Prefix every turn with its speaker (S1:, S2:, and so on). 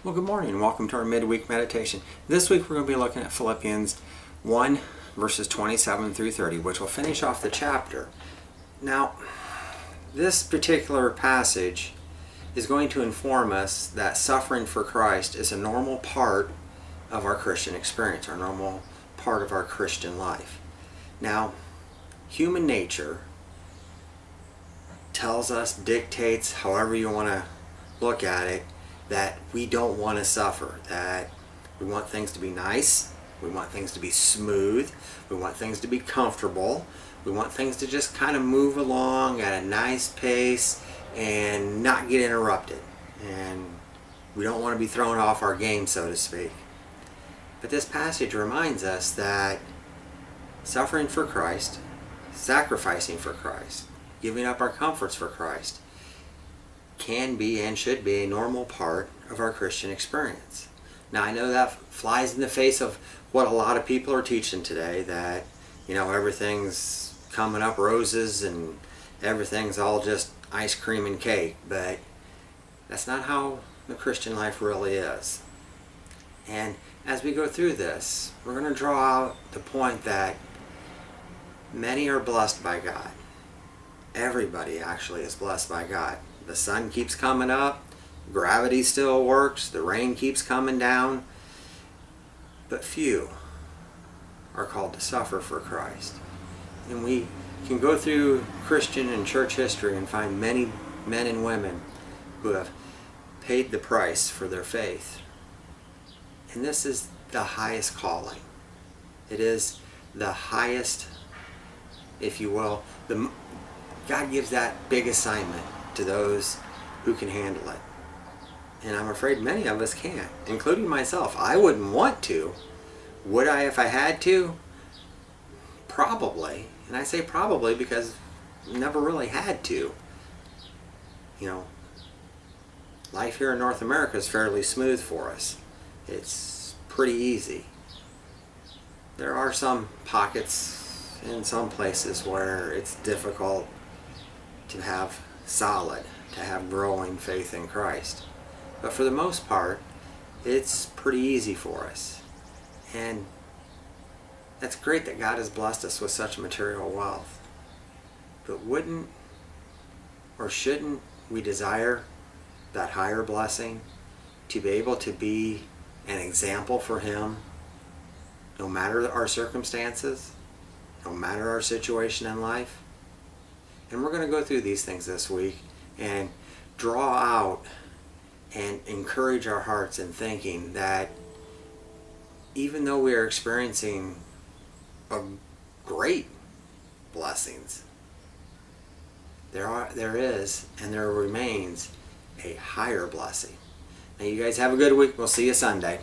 S1: Well, good morning and welcome to our midweek meditation. This week we're going to be looking at Philippians 1 verses 27 through 30, which will finish off the chapter. Now, this particular passage is going to inform us that suffering for Christ is a normal part of our Christian experience, our normal part of our Christian life. Now, human nature tells us, dictates, however you want to look at it, that we don't want to suffer, that we want things to be nice, we want things to be smooth, we want things to be comfortable, we want things to just kind of move along at a nice pace and not get interrupted. And we don't want to be thrown off our game, so to speak. But this passage reminds us that suffering for Christ, sacrificing for Christ, giving up our comforts for Christ, can be and should be a normal part of our Christian experience. Now, I know that flies in the face of what a lot of people are teaching today, that, everything's coming up roses and everything's all just ice cream and cake, but that's not how the Christian life really is. And as we go through this, we're going to draw out the point that many are blessed by God. Everybody actually is blessed by God. The sun keeps coming up, gravity still works, the rain keeps coming down, but few are called to suffer for Christ. And we can go through Christian and church history and find many men and women who have paid the price for their faith. And this is the highest calling. It is the highest, if you will, God gives that big assignment to those who can handle it. And I'm afraid many of us can't, including myself. I wouldn't want to. Would I if I had to? Probably. And I say probably because I never really had to. Life here in North America is fairly smooth for us. It's pretty easy. There are some pockets in some places where it's difficult to have to have growing faith in Christ. But for the most part, it's pretty easy for us. And that's great that God has blessed us with such material wealth. But wouldn't or shouldn't we desire that higher blessing, to be able to be an example for Him no matter our circumstances, no matter our situation in life? And we're going to go through these things this week and draw out and encourage our hearts in thinking that even though we are experiencing great blessings, there is and there remains a higher blessing. Now, you guys have a good week. We'll see you Sunday.